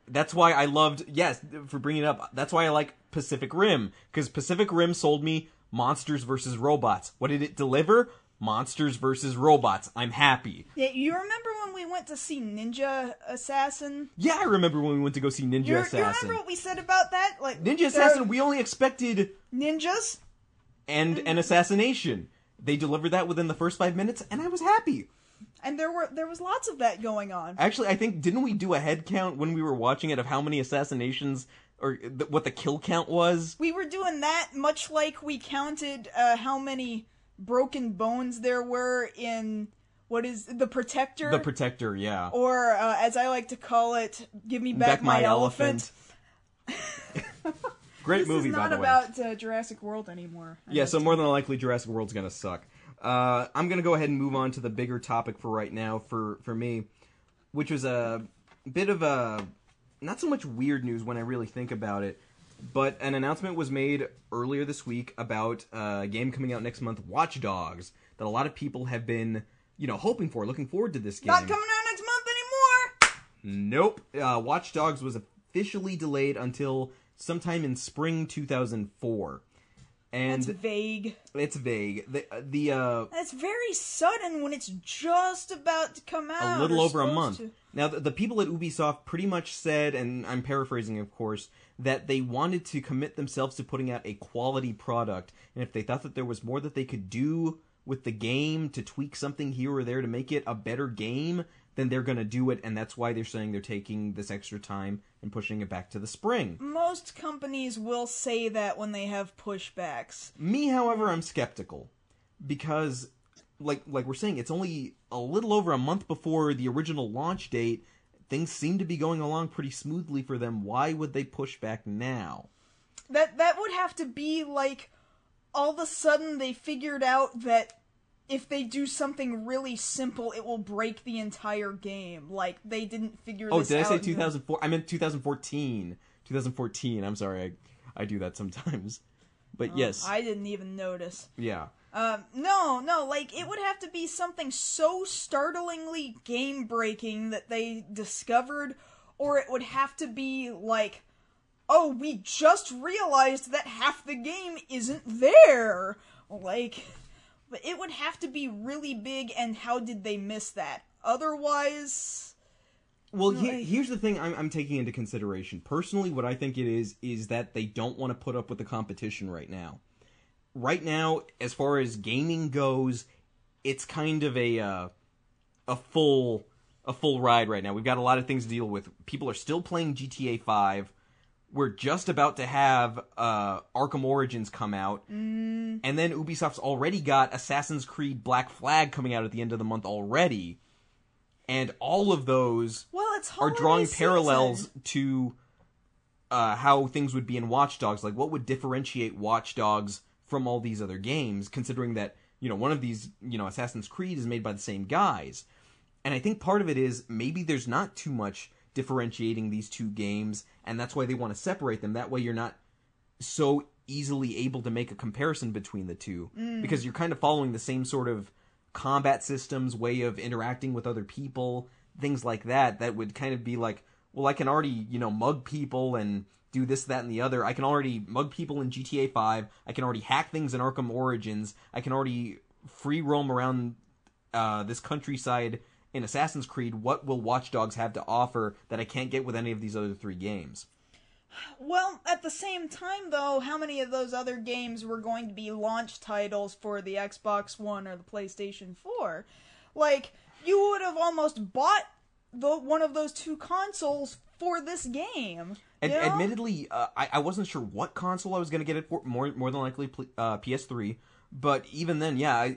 That's why I loved... Yes, for bringing it up, that's why I like Pacific Rim. Because Pacific Rim sold me monsters versus robots. What did it deliver? Monsters versus robots. I'm happy. Yeah, you remember when we went to see Ninja Assassin? Yeah, I remember when we went to go see Ninja Assassin. You remember what we said about that? Like Ninja Assassin, we only expected... ninjas? And an assassination. They delivered that within the first 5 minutes, and I was happy. And there was lots of that going on. Actually, I think, didn't we do a head count when we were watching it of how many assassinations, or what the kill count was? We were doing that much like we counted how many broken bones there were in, what is, The Protector? The Protector, yeah. Or, as I like to call it, Give Me Back My Elephant. Great movie, by the way. This is not about Jurassic World anymore. Yeah, so more than likely Jurassic World's gonna suck. I'm gonna go ahead and move on to the bigger topic for right now for me, which was a bit of a, not so much weird news when I really think about it, but an announcement was made earlier this week about a game coming out next month, Watch Dogs, that a lot of people have been, hoping for, looking forward to this game. Not coming out next month anymore! Nope. Watch Dogs was officially delayed until sometime in spring 2004. And that's vague. It's vague. That's very sudden when it's just about to come out. A little over a month. Now, the people at Ubisoft pretty much said, and I'm paraphrasing, of course, that they wanted to commit themselves to putting out a quality product, and if they thought that there was more that they could do with the game to tweak something here or there to make it a better game, then they're going to do it, and that's why they're saying they're taking this extra time and pushing it back to the spring. Most companies will say that when they have pushbacks. Me, however, I'm skeptical. Because, like we're saying, it's only a little over a month before the original launch date. Things seem to be going along pretty smoothly for them. Why would they push back now? That would have to be like, all of a sudden they figured out that if they do something really simple, it will break the entire game. Like, they didn't figure this out. Oh, did I say 2004? I meant 2014. 2014. I'm sorry. I do that sometimes. But yes. I didn't even notice. Yeah. No, like, it would have to be something so startlingly game-breaking that they discovered, or it would have to be like, oh, we just realized that half the game isn't there! Like... But it would have to be really big, and how did they miss that? Otherwise... Well, here's the thing I'm taking into consideration. Personally, what I think it is that they don't want to put up with the competition right now. Right now, as far as gaming goes, it's kind of a full ride right now. We've got a lot of things to deal with. People are still playing GTA 5. We're just about to have Arkham Origins come out. And then Ubisoft's already got Assassin's Creed Black Flag coming out at the end of the month already. And all of those are drawing parallels to how things would be in Watch Dogs. Like, what would differentiate Watch Dogs from all these other games, considering that, one of these, Assassin's Creed is made by the same guys. And I think part of it is maybe there's not too much differentiating these two games, and that's why they want to separate them. That way you're not so easily able to make a comparison between the two, because you're kind of following the same sort of combat systems, way of interacting with other people, things like that would kind of be like, well, I can already, mug people and do this, that, and the other. I can already mug people in GTA 5. I can already hack things in Arkham Origins. I can already free roam around this countryside in Assassin's Creed. What will Watch Dogs have to offer that I can't get with any of these other three games? Well, at the same time, though, how many of those other games were going to be launch titles for the Xbox One or the PlayStation 4? Like, you would have almost bought one of those two consoles for this game. Admittedly, I wasn't sure what console I was going to get it for. More than likely PS3. But even then, yeah,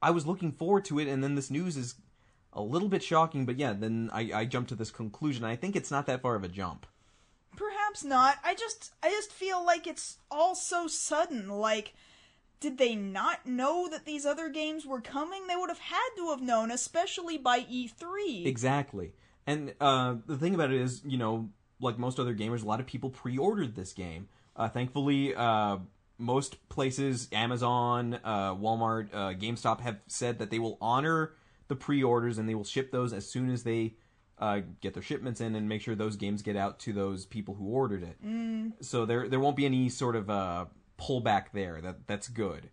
I was looking forward to it, and then this news is a little bit shocking, but yeah, then I jumped to this conclusion. I think it's not that far of a jump. Perhaps not. I just feel like it's all so sudden. Like, did they not know that these other games were coming? They would have had to have known, especially by E3. Exactly. And the thing about it is, you know, like most other gamers, a lot of people pre-ordered this game. Thankfully, most places, Amazon, Walmart, GameStop, have said that they will honor the pre-orders and they will ship those as soon as they get their shipments in and make sure those games get out to those people who ordered it. So there won't be any sort of pullback there. That's good.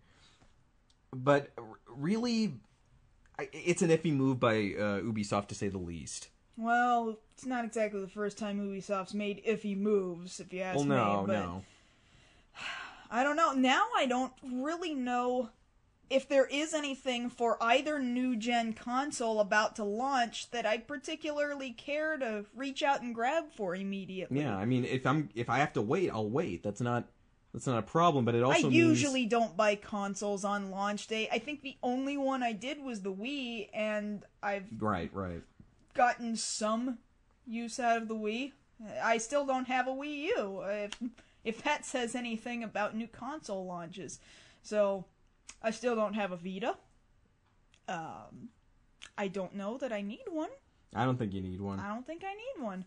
But really, it's an iffy move by Ubisoft, to say the least. Well, it's not exactly the first time Ubisoft's made iffy moves, if you ask me. No. I don't know. Now I don't really know if there is anything for either new-gen console about to launch that I particularly care to reach out and grab for immediately. Yeah, I mean, if I have to wait, I'll wait. That's not a problem, but it also means... I usually don't buy consoles on launch day. I think the only one I did was the Wii, and I've... Right. gotten some use out of the Wii. I still don't have a Wii U, if that says anything about new console launches. So, I still don't have a Vita. I don't know that I need one. I don't think you need one. I don't think I need one.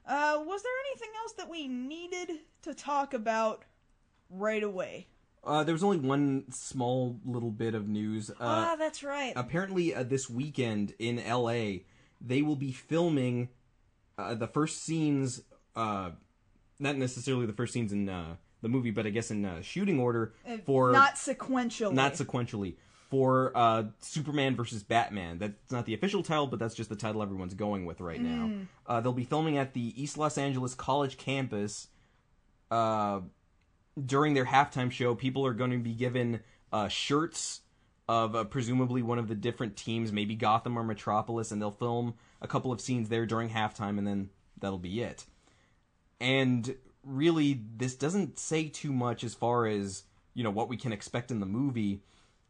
Was there anything else that we needed to talk about right away? There was only one small little bit of news. That's right. Apparently, this weekend in LA, they will be filming the first scenes, not necessarily the first scenes in the movie, but I guess in shooting order for... Not sequentially. For Superman versus Batman. That's not the official title, but that's just the title everyone's going with right now. They'll be filming at the East Los Angeles College campus. During their halftime show, people are going to be given shirts of presumably one of the different teams, maybe Gotham or Metropolis, and they'll film a couple of scenes there during halftime, and then that'll be it. And really, this doesn't say too much as far as, you know, what we can expect in the movie.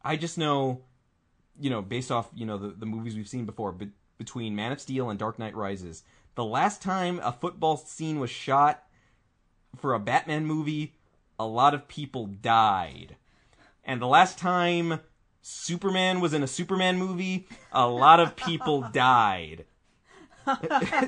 I just know, you know, based off, you know, the movies we've seen before, between Man of Steel and Dark Knight Rises, the last time a football scene was shot for a Batman movie, a lot of people died. And the last time Superman was in a Superman movie, a lot of people died.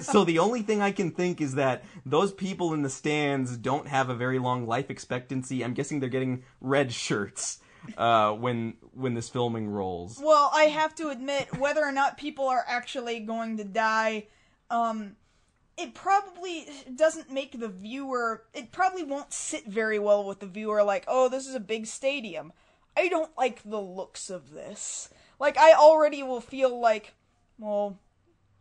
So the only thing I can think is that those people in the stands don't have a very long life expectancy. I'm guessing they're getting red shirts when this filming rolls. Well, I have to admit, whether or not people are actually going to die, it probably doesn't make the viewer... It probably won't sit very well with the viewer, like, oh, this is a big stadium. I don't like the looks of this. Like, I already will feel like, well,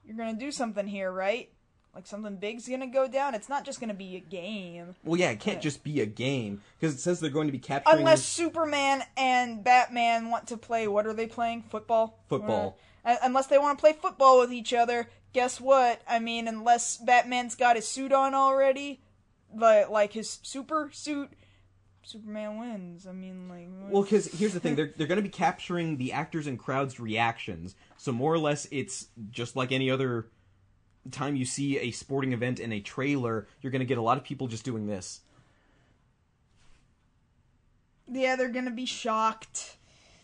you're gonna do something here, right? Like, something big's gonna go down? It's not just gonna be a game. Well, yeah, it can't just be a game, because it says they're going to be capturing... Unless Superman and Batman want to play... What are they playing? Football? Football. Unless they want to play football with each other, guess what? I mean, unless Batman's got his suit on already, like his super suit... Superman wins. I mean, like... Well, because here's the thing. They're going to be capturing the actors and crowd's reactions. So more or less, it's just like any other time you see a sporting event in a trailer, you're going to get a lot of people just doing this. Yeah, they're going to be shocked.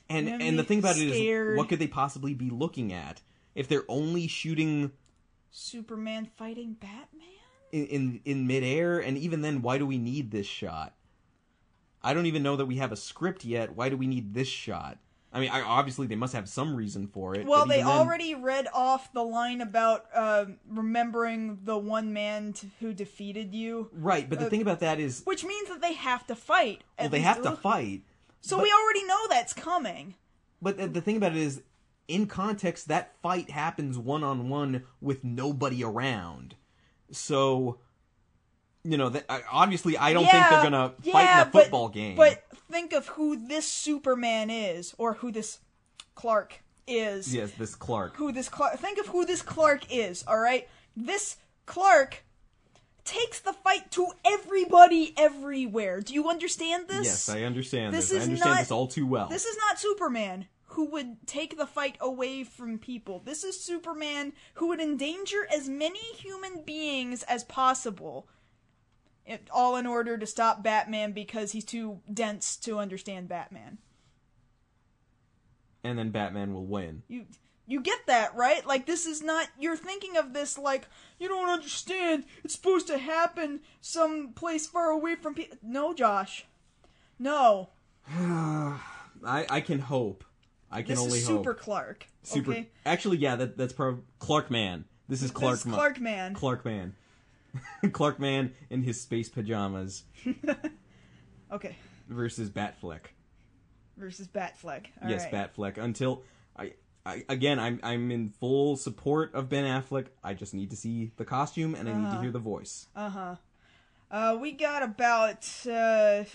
And the thing about it is, what could they possibly be looking at? If they're only shooting... Superman fighting Batman? In midair, and even then, why do we need this shot? I don't even know that we have a script yet. Why do we need this shot? I mean, obviously they must have some reason for it. Well, they already read off the line about remembering the one man who defeated you. Right, but the thing about that is... Which means that they have to fight. Well, they have to fight. So we already know that's coming. But the thing about it is, in context, that fight happens one-on-one with nobody around. So... You know, obviously, I don't think they're gonna fight in a football game. But think of who this Superman is, or who this Clark is. Yes, this Clark. Think of who this Clark is. All right, this Clark takes the fight to everybody everywhere. Do you understand this? Yes, I understand this. I understand this all too well. This is not Superman, who would take the fight away from people. This is Superman who would endanger as many human beings as possible. All in order to stop Batman because he's too dense to understand Batman. And then Batman will win. You get that, right? Like, this is not... You're thinking of this like, you don't understand. It's supposed to happen someplace far away from people. No, Josh. No. I can hope. I can only hope. This is Super Clark. Super. Okay? Actually, yeah, that's probably Clark Man. This is Clark Man. Clark Man. Clark Man. Clark Man in his space pajamas. Okay. Versus Batfleck. Versus Batfleck. Yes, right. Batfleck. Until I'm in full support of Ben Affleck. I just need to see the costume and I need to hear the voice. We got about 10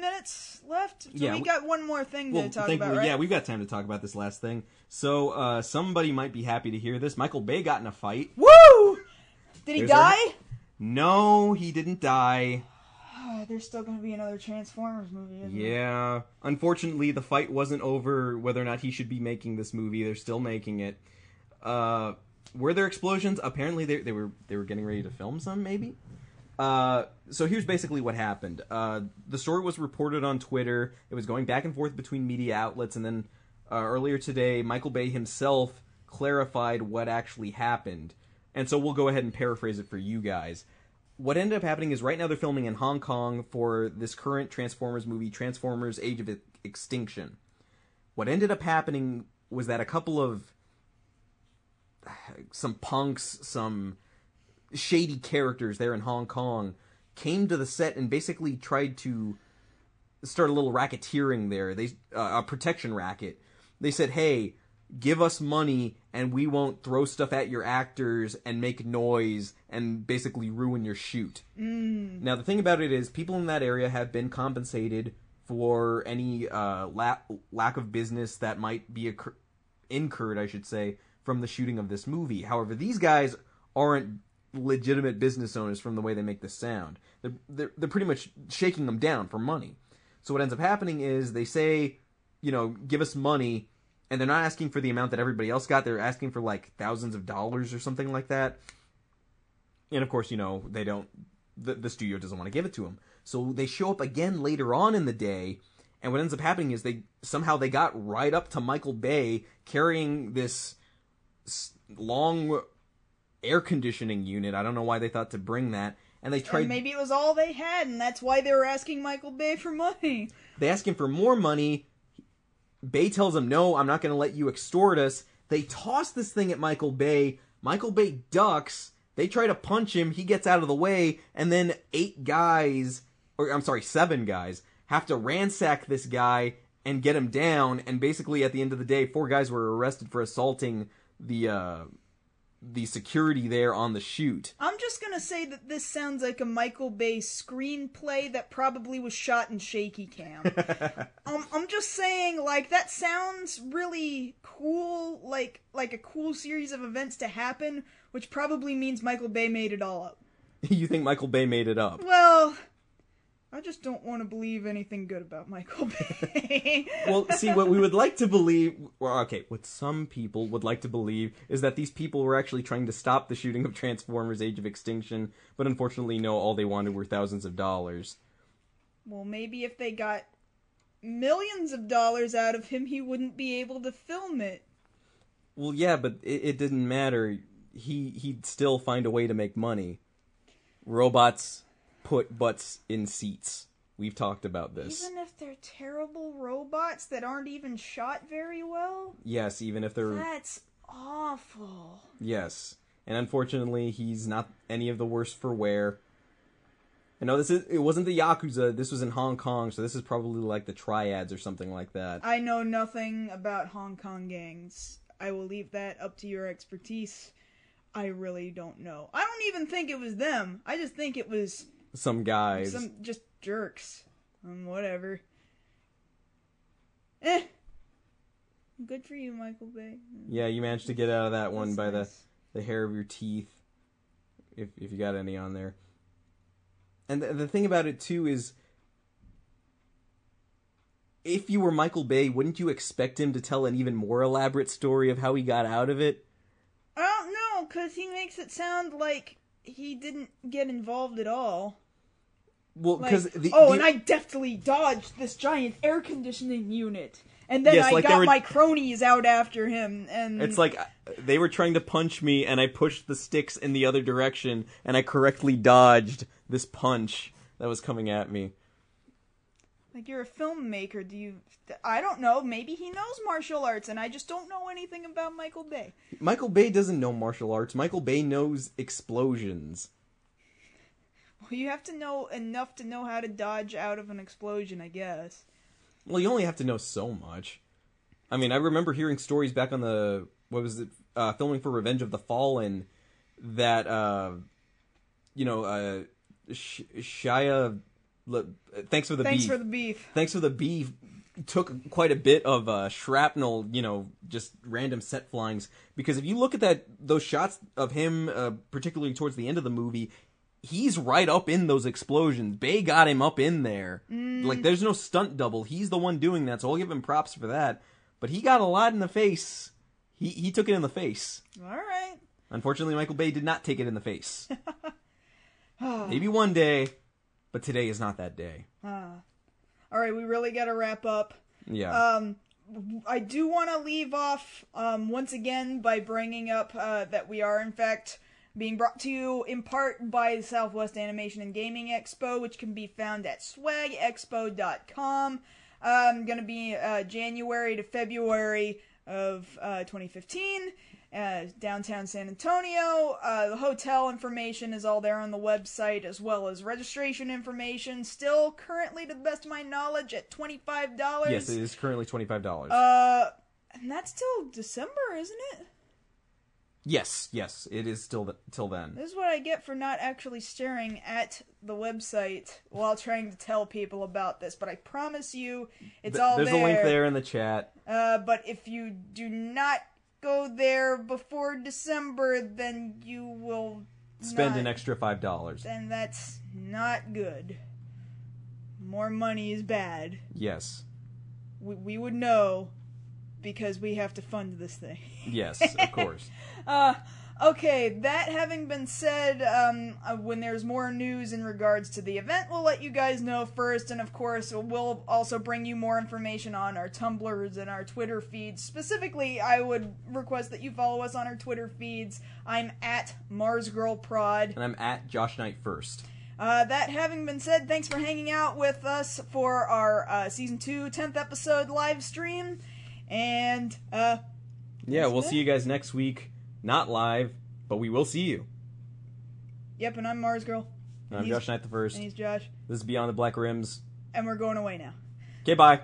minutes left. So we got one more thing to talk about, right? Yeah, we've got time to talk about this last thing. So somebody might be happy to hear this. Michael Bay got in a fight. Woo! Did he die? No, he didn't die. There's still going to be another Transformers movie, isn't there? Yeah. Unfortunately, the fight wasn't over whether or not he should be making this movie. They're still making it. Were there explosions? Apparently, they were getting ready to film some, maybe? So here's basically what happened. The story was reported on Twitter. It was going back and forth between media outlets, and then earlier today, Michael Bay himself clarified what actually happened. And so we'll go ahead and paraphrase it for you guys. What ended up happening is right now they're filming in Hong Kong for this current Transformers movie, Transformers Age of Extinction. What ended up happening was that a couple of some punks, some shady characters there in Hong Kong came to the set and basically tried to start a little racketeering there. A protection racket. They said, hey, give us money and we won't throw stuff at your actors and make noise and basically ruin your shoot. Now, the thing about it is people in that area have been compensated for any lack of business that might be incurred, I should say, from the shooting of this movie. However, these guys aren't legitimate business owners from the way they make this sound. They're pretty much shaking them down for money. So what ends up happening is they say, give us money, and they're not asking for the amount that everybody else got. They're asking for like thousands of dollars or something like that. And of course, they don't. The studio doesn't want to give it to them. So they show up again later on in the day, and what ends up happening is they got right up to Michael Bay carrying this long air conditioning unit. I don't know why they thought to bring that. And they tried. And maybe it was all they had, and that's why they were asking Michael Bay for money. They ask him for more money. Bay tells him, no, I'm not going to let you extort us. They toss this thing at Michael Bay. Michael Bay ducks. They try to punch him. He gets out of the way. And then 7 guys, have to ransack this guy and get him down. And basically, at the end of the day, 4 guys were arrested for assaulting the security there on the shoot. I'm just gonna say that this sounds like a Michael Bay screenplay that probably was shot in shaky cam. I'm just saying, like, that sounds really cool, like a cool series of events to happen, which probably means Michael Bay made it all up. You think Michael Bay made it up? Well, I just don't want to believe anything good about Michael Bay. Well, see, what we would like to believe... what some people would like to believe is that these people were actually trying to stop the shooting of Transformers Age of Extinction, but unfortunately, no, all they wanted were thousands of dollars. Well, maybe if they got millions of dollars out of him, he wouldn't be able to film it. Well, yeah, but it didn't matter. He'd still find a way to make money. Robots put butts in seats. We've talked about this. Even if they're terrible robots that aren't even shot very well? Yes, even if they're... That's awful. Yes. And unfortunately, he's not any of the worse for wear. I know it wasn't the Yakuza, this was in Hong Kong, so this is probably like the Triads or something like that. I know nothing about Hong Kong gangs. I will leave that up to your expertise. I really don't know. I don't even think it was them. I just think it was... some guys. Some just jerks. Whatever. Good for you, Michael Bay. Yeah, you managed to get out of that one by nice. the hair of your teeth. If you got any on there. And the thing about it, too, is... if you were Michael Bay, wouldn't you expect him to tell an even more elaborate story of how he got out of it? I don't know, because he makes it sound like he didn't get involved at all. Well, because and I deftly dodged this giant air conditioning unit. And then I got my cronies out after him, and... It's like, they were trying to punch me, and I pushed the sticks in the other direction, and I correctly dodged this punch that was coming at me. Like, you're a filmmaker, I don't know, maybe he knows martial arts, and I just don't know anything about Michael Bay. Michael Bay doesn't know martial arts. Michael Bay knows explosions. Well, you have to know enough to know how to dodge out of an explosion, I guess. Well, you only have to know so much. I mean, I remember hearing stories back on the, filming for Revenge of the Fallen, that, Shia, Thanks for the Beef. Thanks for the Beef took quite a bit of shrapnel, just random set flyings. Because if you look at those shots of him, particularly towards the end of the movie, he's right up in those explosions. Bay got him up in there. Like, there's no stunt double. He's the one doing that, so I'll give him props for that. But he got a lot in the face. He took it in the face. All right. Unfortunately, Michael Bay did not take it in the face. Maybe one day, but today is not that day. All right, we really got to wrap up. Yeah. I do want to leave off, once again, by bringing up that we are, in fact... being brought to you in part by the Southwest Animation and Gaming Expo, which can be found at swagexpo.com. Going to be January to February of 2015, downtown San Antonio. The hotel information is all there on the website, as well as registration information. Still currently, to the best of my knowledge, at $25. Yes, it is currently $25. And that's till December, isn't it? Yes, it is still till then. This is what I get for not actually staring at the website while trying to tell people about this, but I promise you, it's all there. There's a link there in the chat. But if you do not go there before December, then you will spend an extra $5. Then that's not good. More money is bad. Yes. We would know, because we have to fund this thing. Yes, of course. Okay, that having been said, when there's more news in regards to the event, we'll let you guys know first, and of course, we'll also bring you more information on our Tumblrs and our Twitter feeds. Specifically, I would request that you follow us on our Twitter feeds. I'm at MarsGirlProd. And I'm at Josh Knight First. That having been said, thanks for hanging out with us for our Season 2 10th episode live stream. And, yeah, we'll see you guys next week. Not live, but we will see you. Yep, and I'm Mars Girl. And I'm Josh Knight the First. And he's Josh. This is Beyond the Black Rims. And we're going away now. Okay, bye.